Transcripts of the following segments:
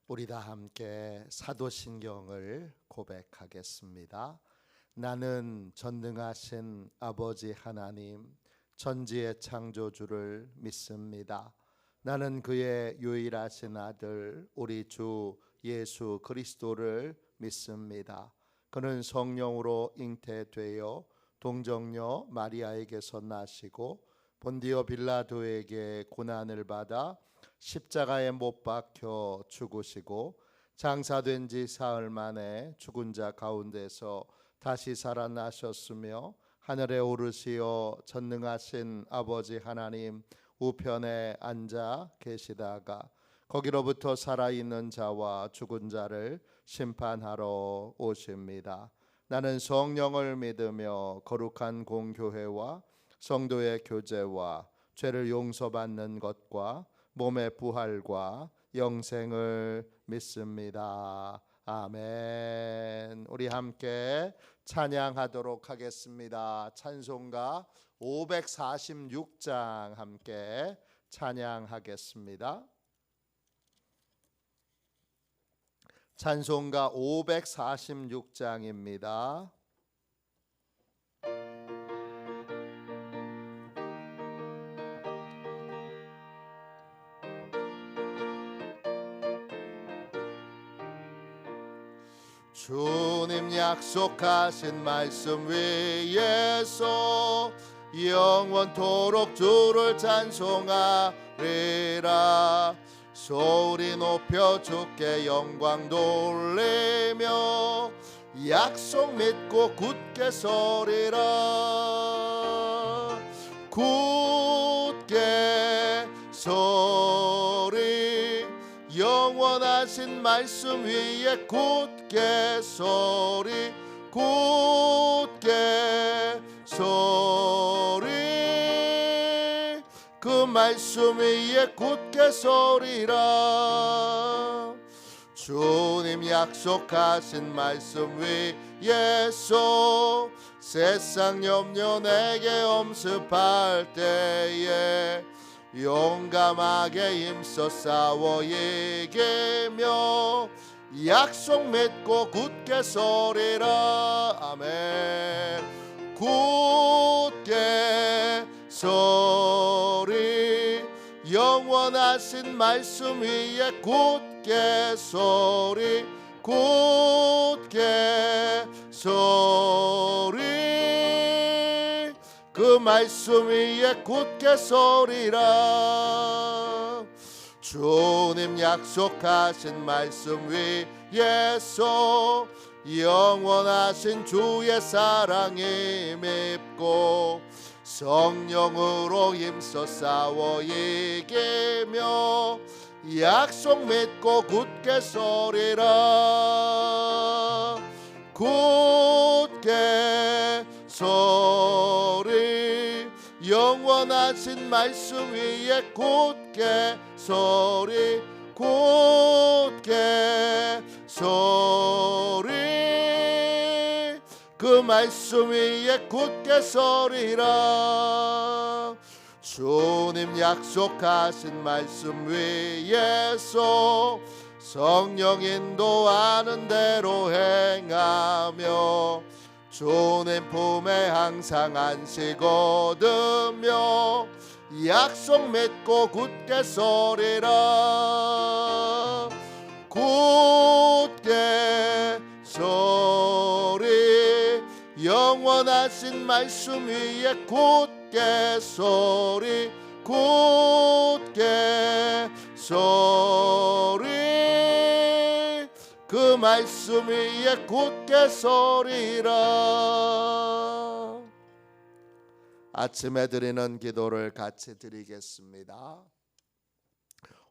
우리 다 함께 사도신경을 고백하겠습니다. 나는 전능하신 아버지 하나님, 천지의 창조주를 믿습니다. 나는 그의 유일하신 아들 우리 주 예수 그리스도를 믿습니다. 그는 성령으로 잉태되어 동정녀 마리아에게서 나시고 본디오 빌라도에게 고난을 받아 십자가에 못 박혀 죽으시고 장사된 지 사흘 만에 죽은 자 가운데서 다시 살아나셨으며 하늘에 오르시어 전능하신 아버지 하나님 우편에 앉아 계시다가 거기로부터 살아있는 자와 죽은 자를 심판하러 오십니다. 나는 성령을 믿으며 거룩한 공교회와 성도의 교제와 죄를 용서받는 것과 몸의 부활과 영생을 믿습니다. 아멘. 우리 함께 찬양하도록 하겠습니다. 찬송가 546장 함께 찬양하겠습니다. 찬송가 546장입니다. 주님 약속하신 말씀 위에서 영원토록 주를 찬송하리라. 소리 높여 주께 영광 돌리며 약속 믿고 굳게 서리라. 굳게 서리 영원하신 말씀 위에 굳게 서리. 굳게 서리 그 말씀 위에 굳게 서리라. 주님 약속하신 말씀 위에서 세상 염려 내게 엄습할 때에 용감하게 힘써 싸워 이기며 약속 맺고 굳게 서리라. 아멘. 굳게 서리 영원하신 말씀 위에 굳게 서리. 굳게 서리 그 말씀 위에 굳게 서리라. 주님 약속하신 말씀 위에서 영원하신 주의 사랑이 밉고 성령으로 힘써 싸워 이기며 약속 믿고 굳게 서리라. 굳게 서리 영원하신 말씀 위에 굳게 서리. 굳게 서리 그 말씀 위에 굳게 서리라. 주님 약속하신 말씀 위에서 성령 인도하는 대로 행하며 주님 품에 항상 안식 얻으며 약속 믿고 굳게 서리라. 굳게 서리 영원하신 말씀 위에 굳게 서리. 굳게 서리 그 말씀 위에 굳게 서리라. 아침에 드리는 기도를 같이 드리겠습니다.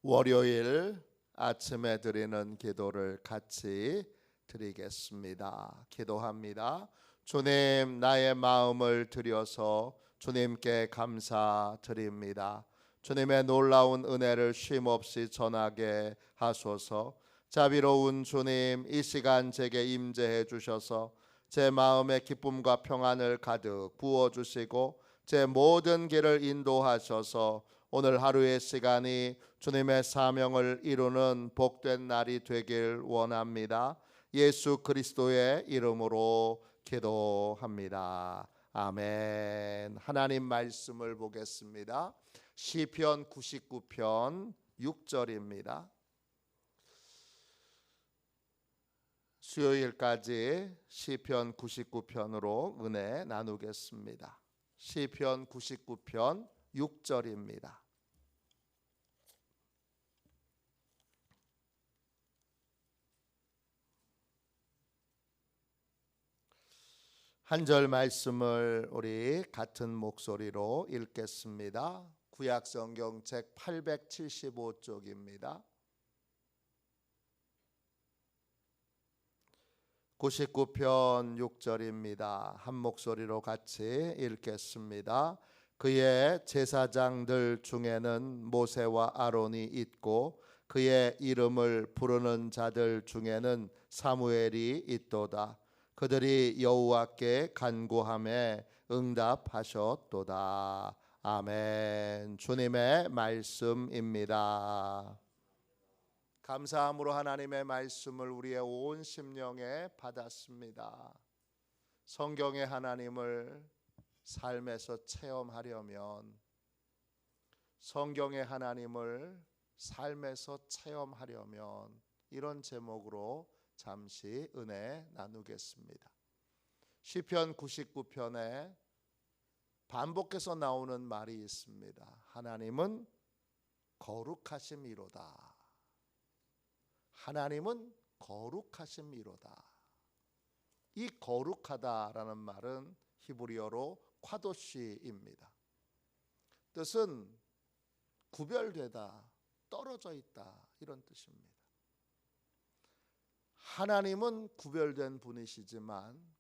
월요일 아침에 드리는 기도를 같이 드리겠습니다. 기도합니다. 주님, 나의 마음을 드려서 주님께 감사드립니다. 주님의 놀라운 은혜를 쉼없이 전하게 하소서. 자비로운 주님, 이 시간 제게 임재해 주셔서 제 마음의 기쁨과 평안을 가득 부어주시고 제 모든 길을 인도하셔서 오늘 하루의 시간이 주님의 사명을 이루는 복된 날이 되길 원합니다. 예수 그리스도의 이름으로 기도합니다. 아멘. 하나님 말씀을 보겠습니다. 시편 99편 6절입니다. 수요일까지 시편 99편으로 은혜 나누겠습니다. 시편 99편 6절입니다. 한 절 말씀을 우리 같은 목소리로 읽겠습니다. 구약성경 책 875쪽입니다. 99편 6절입니다. 한 목소리로 같이 읽겠습니다. 그의 제사장들 중에는 모세와 아론이 있고 그의 이름을 부르는 자들 중에는 사무엘이 있도다. 그들이 여호와께 간구하매 응답하셨도다. 아멘. 주님의 말씀입니다. 감사함으로 하나님의 말씀을 우리의 온 심령에 받았습니다. 성경의 하나님을 삶에서 체험하려면, 성경의 하나님을 삶에서 체험하려면 이런 제목으로 잠시 은혜 나누겠습니다. 시편 99편에 반복해서 나오는 말이 있습니다. 하나님은 거룩하심이로다. 하나님은 거룩하심이로다. 이 거룩하다라는 말은 히브리어로 콰도시입니다. 뜻은 구별되다, 떨어져 있다 이런 뜻입니다. 하나님은 구별된 분이시지만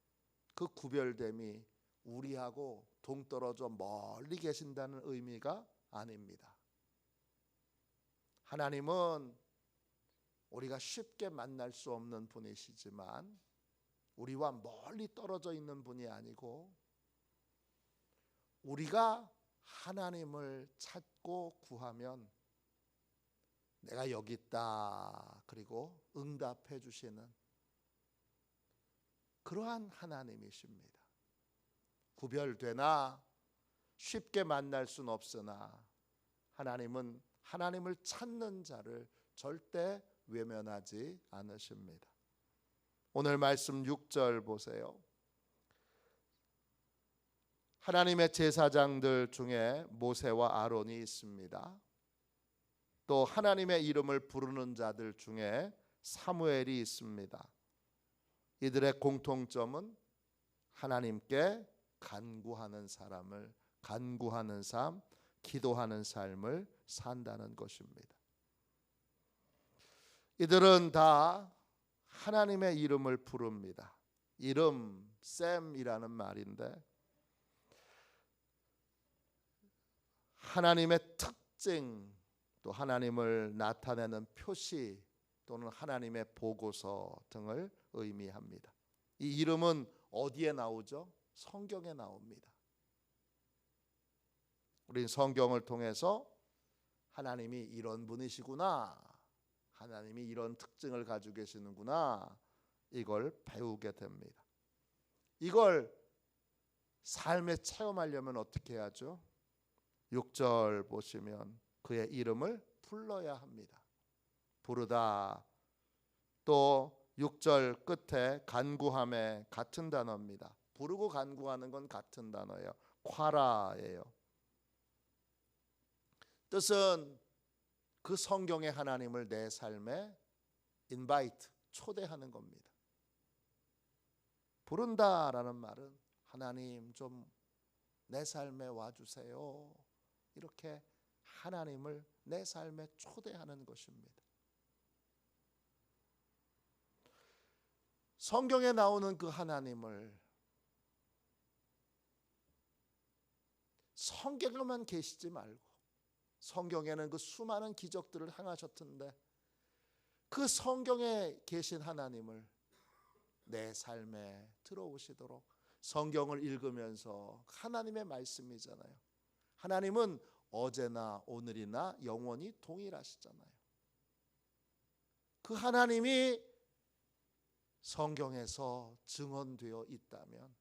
그 구별됨이 우리하고 동떨어져 멀리 계신다는 의미가 아닙니다. 하나님은 우리가 쉽게 만날 수 없는 분이시지만 우리와 멀리 떨어져 있는 분이 아니고 우리가 하나님을 찾고 구하면 내가 여기 있다 그리고 응답해 주시는 그러한 하나님이십니다. 구별되나 쉽게 만날 순 없으나 하나님은 하나님을 찾는 자를 절대 외면하지 않으십니다. 오늘 말씀 6절 보세요. 하나님의 제사장들 중에 모세와 아론이 있습니다. 또 하나님의 이름을 부르는 자들 중에 사무엘이 있습니다. 이들의 공통점은 하나님께 간구하는 삶, 기도하는 삶을 산다는 것입니다. 이들은 다 하나님의 이름을 부릅니다. 이름, 샘이라는 말인데 하나님의 특징, 또 하나님을 나타내는 표시 또는 하나님의 보고서 등을 의미합니다. 이 이름은 어디에 나오죠? 성경에 나옵니다. 우린 성경을 통해서 하나님이 이런 분이시구나, 하나님이 이런 특징을 가지고 계시는구나, 이걸 배우게 됩니다. 이걸 삶에 체험하려면 어떻게 해야죠? 6절 보시면 그의 이름을 불러야 합니다. 부르다. 또 6절 끝에 간구함에 같은 단어입니다. 부르고 간구하는 건 같은 단어예요. 콰라예요. 뜻은 그 성경의 하나님을 내 삶에 invite, 초대하는 겁니다. 부른다라는 말은 하나님 좀 내 삶에 와주세요. 이렇게 하나님을 내 삶에 초대하는 것입니다. 성경에 나오는 그 하나님을 성경에만 계시지 말고, 성경에는 그 수많은 기적들을 행하셨던데 그 성경에 계신 하나님을 내 삶에 들어오시도록, 성경을 읽으면서 하나님의 말씀이잖아요. 하나님은 어제나 오늘이나 영원히 동일하시잖아요. 그 하나님이 성경에서 증언되어 있다면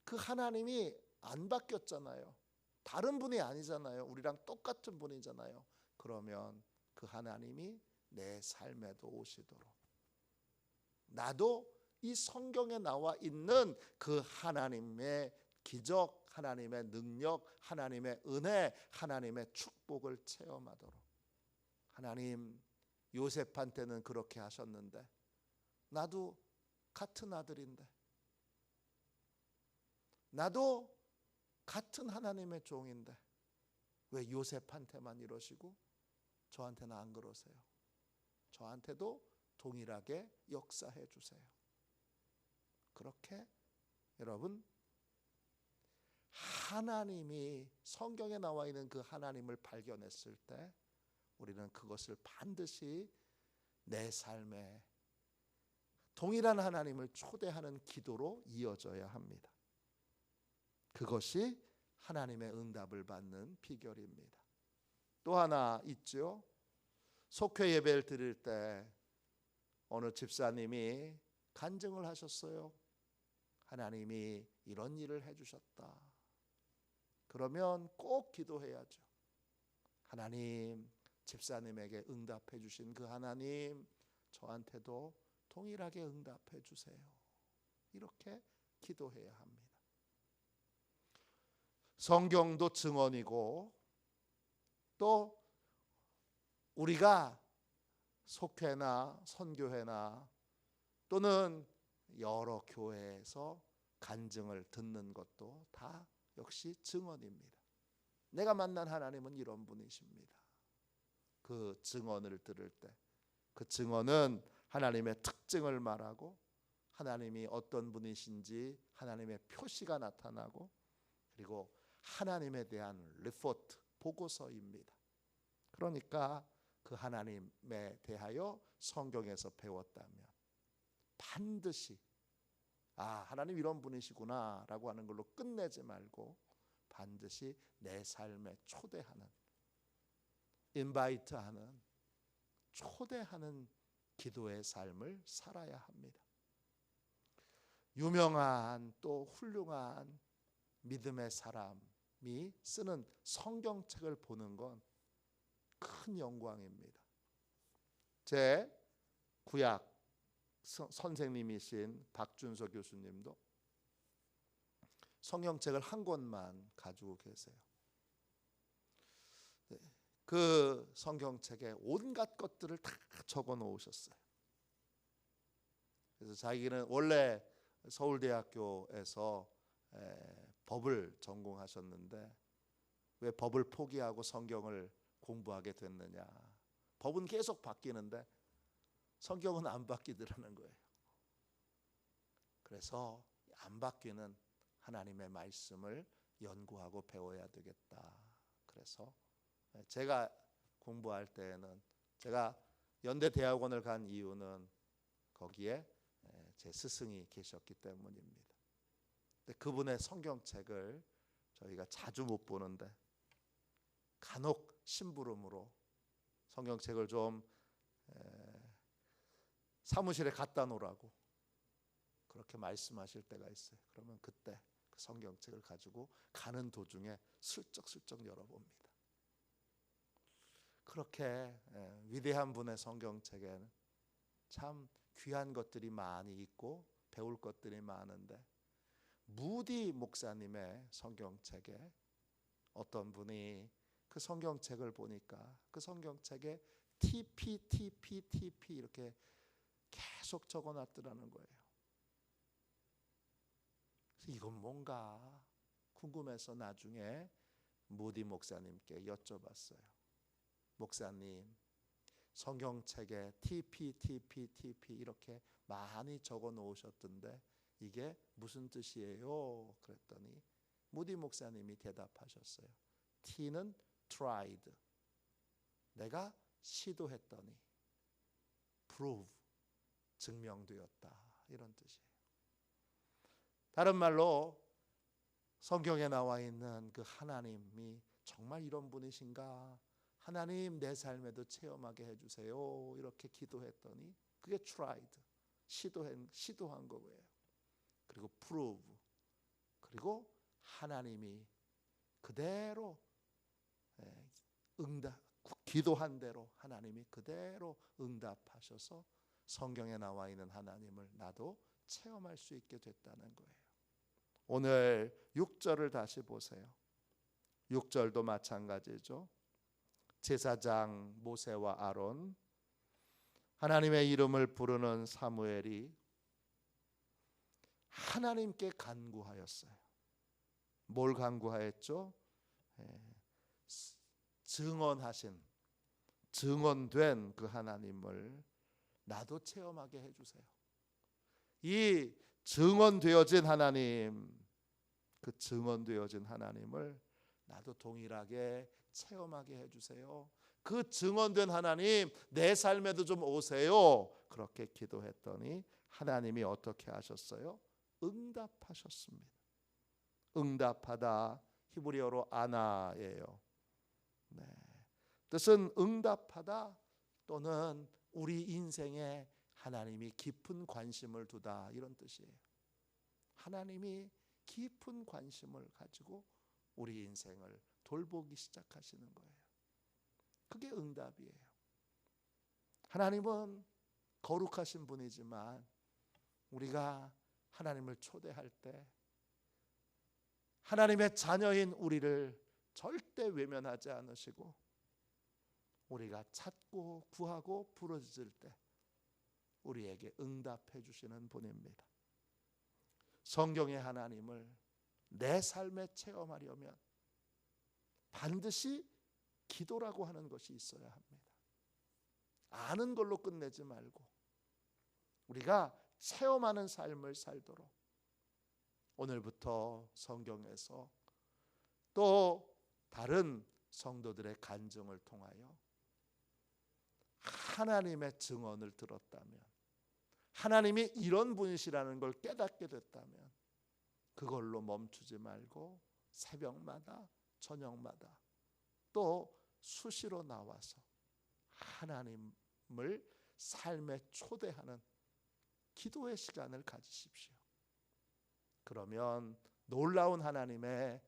그 하나님이 안 바뀌었잖아요. 다른 분이 아니잖아요. 우리랑 똑같은 분이잖아요. 그러면 그 하나님이 내 삶에도 오시도록 나도 이 성경에 나와 있는 그 하나님의 기적, 하나님의 능력, 하나님의 은혜, 하나님의 축복을 체험하도록 하나님 요셉한테는 그렇게 하셨는데 나도 같은 아들인데 나도 같은 하나님의 종인데 왜 요셉한테만 이러시고 저한테는 안 그러세요? 저한테도 동일하게 역사해 주세요. 그렇게 여러분 하나님이 성경에 나와 있는 그 하나님을 발견했을 때 우리는 그것을 반드시 내 삶에 동일한 하나님을 초대하는 기도로 이어져야 합니다. 그것이 하나님의 응답을 받는 비결입니다. 또 하나 있죠. 속회 예배를 드릴 때 어느 집사님이 간증을 하셨어요. 하나님이 이런 일을 해주셨다. 그러면 꼭 기도해야죠. 하나님, 집사님에게 응답해 주신 그 하나님, 저한테도 동일하게 응답해 주세요. 이렇게 기도해야 합니다. 성경도 증언이고 또 우리가 속회나 선교회나 또는 여러 교회에서 간증을 듣는 것도 다 역시 증언입니다. 내가 만난 하나님은 이런 분이십니다. 그 증언을 들을 때 그 증언은 하나님의 특징을 말하고 하나님이 어떤 분이신지 하나님의 표시가 나타나고 그리고 하나님에 대한 리포트, 보고서입니다. 그러니까 그 하나님에 대하여 성경에서 배웠다면 반드시 하나님 이런 분이시구나 라고 하는 걸로 끝내지 말고 반드시 내 삶에 초대하는, 인바이트하는, 초대하는 기도의 삶을 살아야 합니다. 유명한 또 훌륭한 믿음의 사람이 쓰는 성경책을 보는 건 큰 영광입니다. 제 구약 선생님이신 박준서 교수님도 성경책을 한 권만 가지고 계세요. 그 성경책에 온갖 것들을 다 적어 놓으셨어요. 그래서 자기는 원래 서울대학교에서 법을 전공하셨는데 왜 법을 포기하고 성경을 공부하게 됐느냐. 법은 계속 바뀌는데 성경은 안 바뀌더라는 거예요. 그래서 안 바뀌는 하나님의 말씀을 연구하고 배워야 되겠다. 그래서 제가 공부할 때에는 제가 연대대학원을 간 이유는 거기에 제 스승이 계셨기 때문입니다. 근데 그분의 성경책을 저희가 자주 못 보는데 간혹 심부름으로 성경책을 좀 사무실에 갖다 놓으라고 그렇게 말씀하실 때가 있어요. 그러면 그때 그 성경책을 가지고 가는 도중에 슬쩍슬쩍 열어봅니다. 그렇게 위대한 분의 성경책에는 참 귀한 것들이 많이 있고 배울 것들이 많은데 무디 목사님의 성경책에 어떤 분이 그 성경책을 보니까 그 성경책에 TP 이렇게 계속 적어놨더라는 거예요. 그래서 이건 뭔가 궁금해서 나중에 무디 목사님께 여쭤봤어요. 목사님, 성경책에 TP 이렇게 많이 적어 놓으셨던데 이게 무슨 뜻이에요? 그랬더니 무디 목사님이 대답하셨어요. T는 tried, 내가 시도했더니 prove, 증명되었다, 이런 뜻이에요. 다른 말로 성경에 나와 있는 그 하나님이 정말 이런 분이신가? 하나님 내 삶에도 체험하게 해주세요. 이렇게 기도했더니 그게 tried, 시도한 거예요. 그리고 prove, 그리고 하나님이 그대로 기도한 대로 하나님이 그대로 응답하셔서 성경에 나와 있는 하나님을 나도 체험할 수 있게 됐다는 거예요. 오늘 6절을 다시 보세요. 6절도 마찬가지죠. 제사장 모세와 아론, 하나님의 이름을 부르는 사무엘이 하나님께 간구하였어요. 뭘 간구하였죠? 증언된 그 하나님을 나도 체험하게 해주세요. 이 증언되어진 하나님, 그 증언되어진 하나님을 나도 동일하게 체험하게 해주세요. 그 증언된 하나님 내 삶에도 좀 오세요. 그렇게 기도했더니 하나님이 어떻게 하셨어요? 응답하셨습니다. 응답하다 히브리어로 아나예요. 뜻은 응답하다 또는 우리 인생에 하나님이 깊은 관심을 두다, 이런 뜻이에요. 하나님이 깊은 관심을 가지고 우리 인생을 돌보기 시작하시는 거예요. 그게 응답이에요. 하나님은 거룩하신 분이지만 우리가 하나님을 초대할 때 하나님의 자녀인 우리를 절대 외면하지 않으시고 우리가 찾고 구하고 부르짖을 때 우리에게 응답해 주시는 분입니다. 성경의 하나님을 내 삶에 체험하려면 반드시 기도라고 하는 것이 있어야 합니다. 아는 걸로 끝내지 말고 우리가 체험하는 삶을 살도록 오늘부터 성경에서 또 다른 성도들의 간증을 통하여 하나님의 증언을 들었다면, 하나님이 이런 분이시라는 걸 깨닫게 됐다면 그걸로 멈추지 말고 새벽마다 저녁마다 또 수시로 나와서 하나님을 삶에 초대하는 기도의 시간을 가지십시오. 그러면 놀라운 하나님의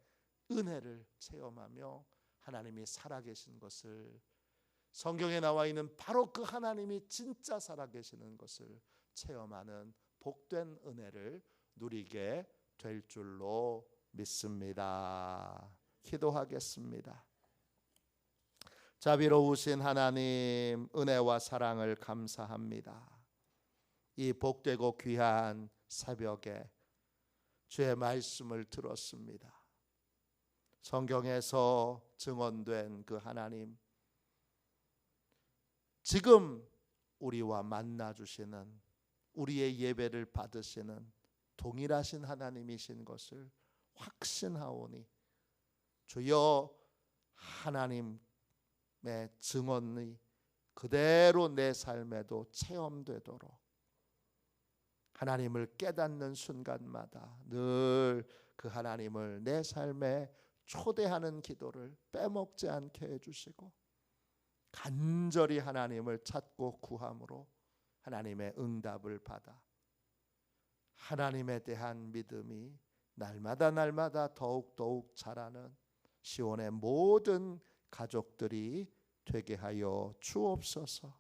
은혜를 체험하며 하나님이 살아계신 것을, 성경에 나와 있는 바로 그 하나님이 진짜 살아계시는 것을 체험하는 복된 은혜를 누리게 될 줄로 믿습니다. 기도하겠습니다. 자비로우신 하나님, 은혜와 사랑을 감사합니다. 이 복되고 귀한 새벽에 주의 말씀을 들었습니다. 성경에서 증언된 그 하나님, 지금 우리와 만나 주시는, 우리의 예배를 받으시는 동일하신 하나님이신 것을 확신하오니 주여 하나님의 증언이 그대로 내 삶에도 체험되도록 하나님을 깨닫는 순간마다 늘 그 하나님을 내 삶에 초대하는 기도를 빼먹지 않게 해주시고 간절히 하나님을 찾고 구함으로 하나님의 응답을 받아 하나님에 대한 믿음이 날마다 더욱 자라는 시온의 모든 가족들이 되게 하여 주옵소서.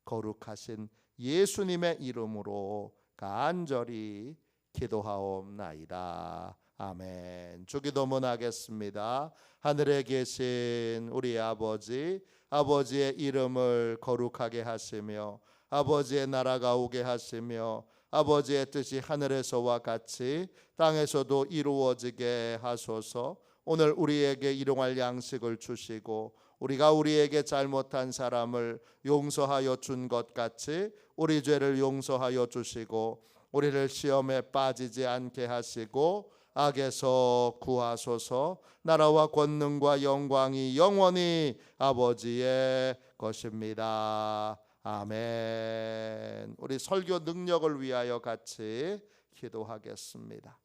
거룩하신 예수님의 이름으로 간절히 기도하옵나이다. 아멘. 주기도문 하겠습니다. 하늘에 계신 우리 아버지, 아버지의 이름을 거룩하게 하시며 아버지의 나라가 오게 하시며 아버지의 뜻이 하늘에서와 같이 땅에서도 이루어지게 하소서. 오늘 우리에게 일용할 양식을 주시고 우리가 우리에게 잘못한 사람을 용서하여 준 것 같이 우리 죄를 용서하여 주시고 우리를 시험에 빠지지 않게 하시고 악에서 구하소서. 나라와 권능과 영광이 영원히 아버지의 것입니다. 아멘. 우리 설교 능력을 위하여 같이 기도하겠습니다.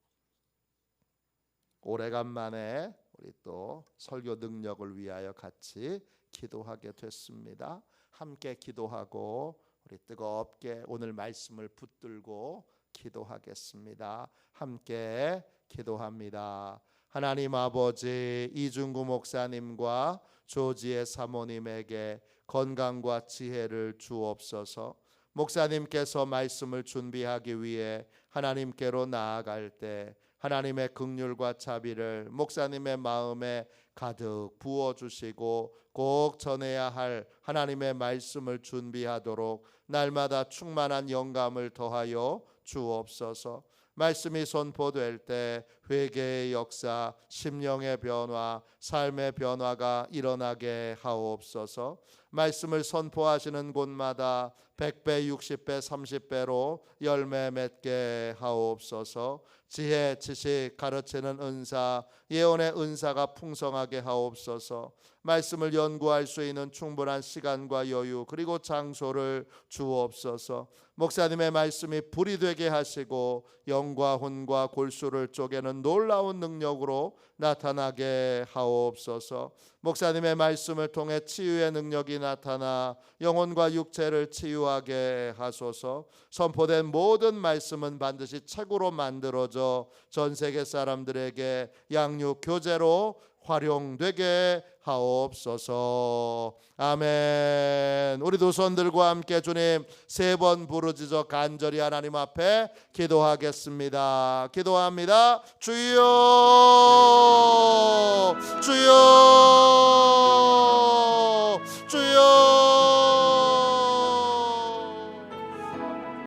오래간만에 우리 또 설교 능력을 위하여 같이 기도하게 됐습니다. 함께 기도하고 우리 뜨겁게 오늘 말씀을 붙들고 기도하겠습니다. 함께 기도합니다. 하나님 아버지, 이중구 목사님과 조지의 사모님에게 건강과 지혜를 주옵소서. 목사님께서 말씀을 준비하기 위해 하나님께로 나아갈 때 하나님의 긍휼과 자비를 목사님의 마음에 가득 부어주시고 꼭 전해야 할 하나님의 말씀을 준비하도록 날마다 충만한 영감을 더하여 주옵소서. 말씀이 선포될 때 회개의 역사, 심령의 변화, 삶의 변화가 일어나게 하옵소서. 말씀을 선포하시는 곳마다 100배, 60배, 30배로 열매 맺게 하옵소서. 지혜, 지식, 가르치는 은사, 예언의 은사가 풍성하게 하옵소서. 말씀을 연구할 수 있는 충분한 시간과 여유 그리고 장소를 주옵소서. 목사님의 말씀이 불이 되게 하시고 영과 혼과 골수를 쪼개는 놀라운 능력으로 나타나게 하옵소서. 목사님의 말씀을 통해 치유의 능력이 나타나 영혼과 육체를 치유하게 하소서. 선포된 모든 말씀은 반드시 책으로 만들어져 전 세계 사람들에게 양육 교재로 활용되게 하옵소서. 아멘. 우리 두 손 들고 함께 주님 3번 부르짖어 간절히 하나님 앞에 기도하겠습니다. 기도합니다. 주여, 주여.